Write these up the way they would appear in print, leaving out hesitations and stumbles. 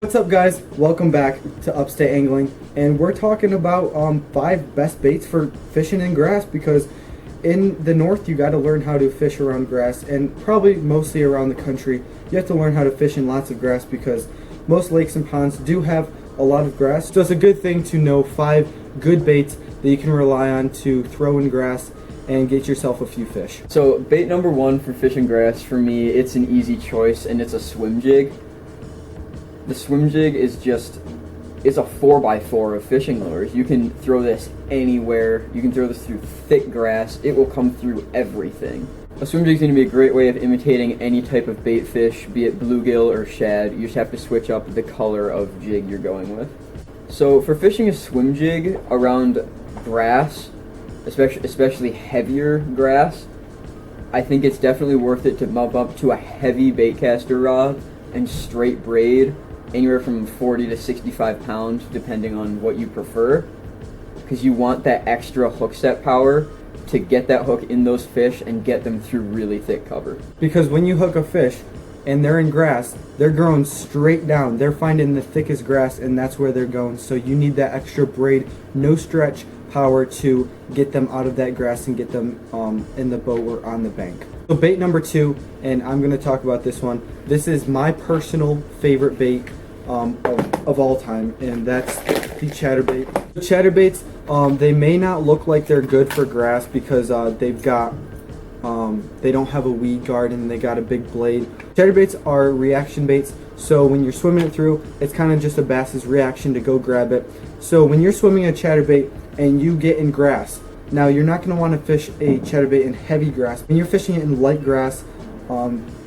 What's up, guys? Welcome back to Upstate Angling, and we're talking about 5 best baits for fishing in grass, because in the north you got to learn how to fish around grass, and probably mostly around the country you have to learn how to fish in lots of grass because most lakes and ponds do have a lot of grass. So it's a good thing to know 5 good baits that you can rely on to throw in grass and get yourself a few fish. So bait number 1 for fishing grass, for me, it's an easy choice, and it's a Swimjig. The Swimjig is it's a 4x4 of fishing lures. You can throw this anywhere. You can throw this through thick grass. It will come through everything. A Swimjig is going to be a great way of imitating any type of bait fish, be it bluegill or shad. You just have to switch up the color of jig you're going with. So for fishing a Swimjig around grass, especially heavier grass, I think it's definitely worth it to bump up to a heavy baitcaster rod and straight braid, anywhere from 40 to 65 pounds depending on what you prefer, because you want that extra hook set power to get that hook in those fish and get them through really thick cover. Because when you hook a fish and they're in grass, they're growing straight down. They're finding the thickest grass, and that's where they're going. So you need that extra braid, no stretch power to get them out of that grass and get them in the boat or on the bank. So bait number 2, and I'm going to talk about this one. This is my personal favorite bait of all time, and that's the Chatterbait. The Chatterbaits, they may not look like they're good for grass because they've got they don't have a weed guard and they got a big blade. Chatterbaits are reaction baits, so when you're swimming it through, it's kind of just a bass's reaction to go grab it. So when you're swimming a chatterbait and you get in grass, now you're not going to want to fish a chatterbait in heavy grass. When you're fishing it in light grass,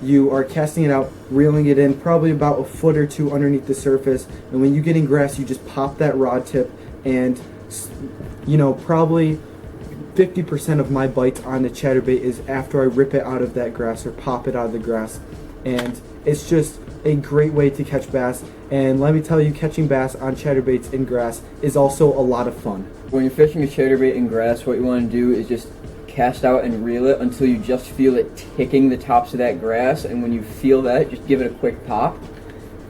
you are casting it out, reeling it in probably about a foot or 2 underneath the surface, and when you get in grass you just pop that rod tip, and you know, probably 50% of my bites on the chatterbait is after I rip it out of that grass or pop it out of the grass. And it's just a great way to catch bass, and let me tell you, catching bass on chatterbaits in grass is also a lot of fun. When you're fishing a chatterbait in grass, what you want to do is just cast out and reel it until you just feel it ticking the tops of that grass, and when you feel that, just give it a quick pop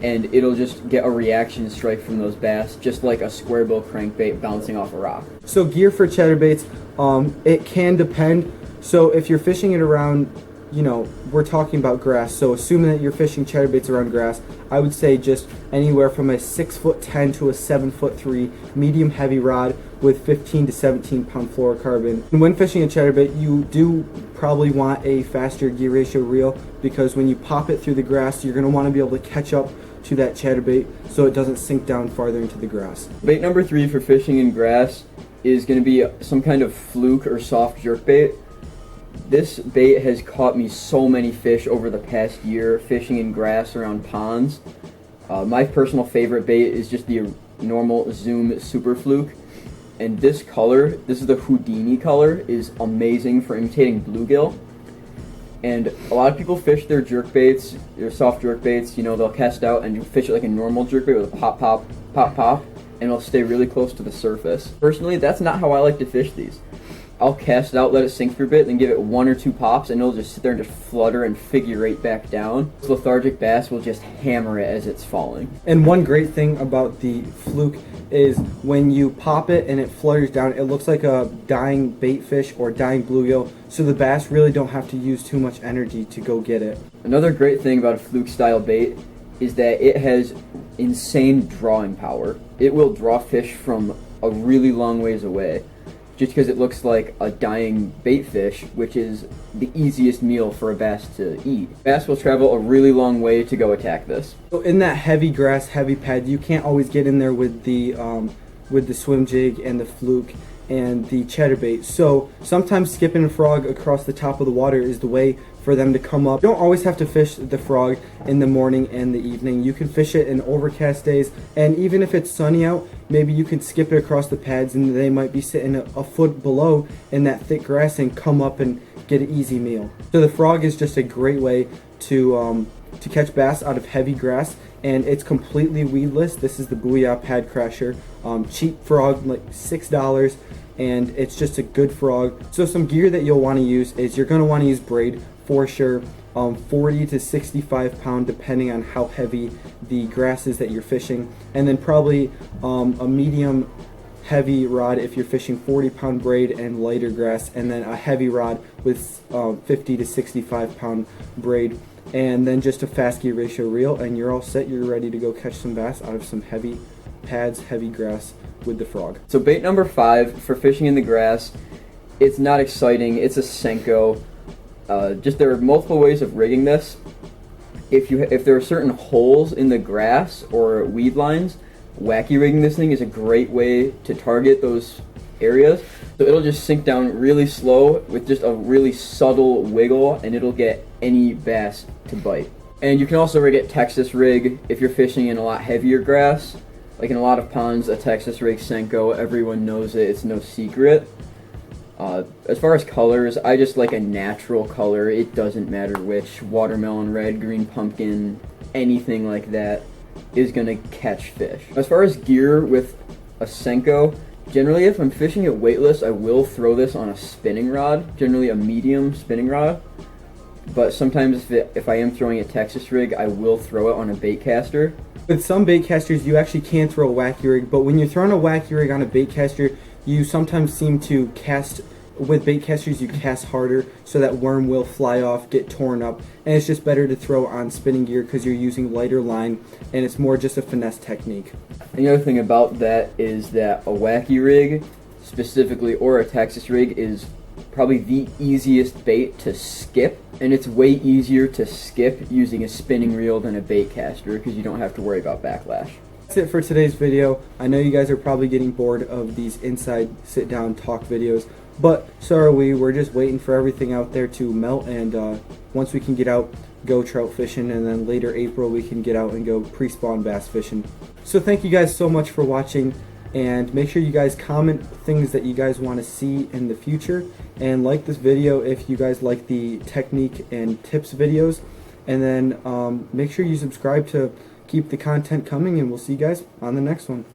and it'll just get a reaction strike from those bass, just like a square bill crankbait bouncing off a rock. So gear for chatterbaits, it can depend. So if you're fishing it around, you know, we're talking about grass, so assuming that you're fishing chatterbaits around grass, I would say just anywhere from a 6'10" to a 7'3" medium heavy rod with 15 to 17 pound fluorocarbon. And when fishing a chatterbait, you do probably want a faster gear ratio reel, because when you pop it through the grass, you're going to want to be able to catch up to that chatterbait so it doesn't sink down farther into the grass. Bait number 3 for fishing in grass is going to be some kind of fluke or soft jerkbait. This bait has caught me so many fish over the past year fishing in grass around ponds. My personal favorite bait is just the normal Zoom Super Fluke, and this color, this is the Houdini color, is amazing for imitating bluegill. And a lot of people fish their jerkbaits, their soft jerkbaits, you know, they'll cast out and fish it like a normal jerkbait with a pop, pop, pop, pop, and it'll stay really close to the surface. Personally, that's not how I like to fish these. I'll cast it out, let it sink for a bit, then give it 1 or 2 pops, and it'll just sit there and just flutter and figure 8 back down. This lethargic bass will just hammer it as it's falling. And one great thing about the Fluke is when you pop it and it flutters down, it looks like a dying bait fish or dying bluegill, so the bass really don't have to use too much energy to go get it. Another great thing about a Fluke style bait is that it has insane drawing power. It will draw fish from a really long ways away, just because it looks like a dying bait fish, which is the easiest meal for a bass to eat. Bass will travel a really long way to go attack this. So in that heavy grass, heavy pad, you can't always get in there with the Swimjig and the Fluke and the Chatterbait. So sometimes skipping a frog across the top of the water is the way for them to come up. You don't always have to fish the frog in the morning and the evening. You can fish it in overcast days, and even if it's sunny out, maybe you can skip it across the pads and they might be sitting a foot below in that thick grass and come up and get an easy meal. So the frog is just a great way to catch bass out of heavy grass, and it's completely weedless. This is the Booyah Pad Crasher. Cheap frog, like $6, and it's just a good frog. So some gear that you'll want to use is you're going to want to use braid for sure. 40 to 65 pound depending on how heavy the grass is that you're fishing, and then probably a medium heavy rod if you're fishing 40-pound braid and lighter grass, and then a heavy rod with 50 to 65 pound braid, and then just a fast gear ratio reel, and you're all set. You're ready to go catch some bass out of some heavy pads, heavy grass with the frog. So bait number 5 for fishing in the grass, it's not exciting, it's a Senko. Just there are multiple ways of rigging this. If there are certain holes in the grass or weed lines, wacky rigging this thing is a great way to target those areas. So it'll just sink down really slow with just a really subtle wiggle, and it'll get any bass to bite. And you can also rig it Texas rig if you're fishing in a lot heavier grass. Like in a lot of ponds, a Texas rig Senko, everyone knows it, it's no secret. As far as colors, I just like a natural color. It doesn't matter which. Watermelon red, green pumpkin, anything like that is gonna catch fish. As far as gear with a Senko, generally if I'm fishing it weightless, I will throw this on a spinning rod, generally a medium spinning rod. But sometimes if I am throwing a Texas rig, I will throw it on a bait caster. With some bait casters, you actually can throw a wacky rig, but when you're throwing a wacky rig on a bait caster, you sometimes seem to cast, with bait casters you cast harder, so that worm will fly off, get torn up, and it's just better to throw on spinning gear because you're using lighter line, and it's more just a finesse technique. And the other thing about that is that a wacky rig, specifically, or a Texas rig, is probably the easiest bait to skip, and it's way easier to skip using a spinning reel than a bait caster because you don't have to worry about backlash. That's it for today's video. I know you guys are probably getting bored of these inside sit down talk videos, but so are we. We're just waiting for everything out there to melt, and once we can get out, go trout fishing, and then later April we can get out and go pre-spawn bass fishing. So thank you guys so much for watching, and make sure you guys comment things that you guys want to see in the future, and like this video if you guys like the technique and tips videos, and then make sure you subscribe to keep the content coming, and we'll see you guys on the next one.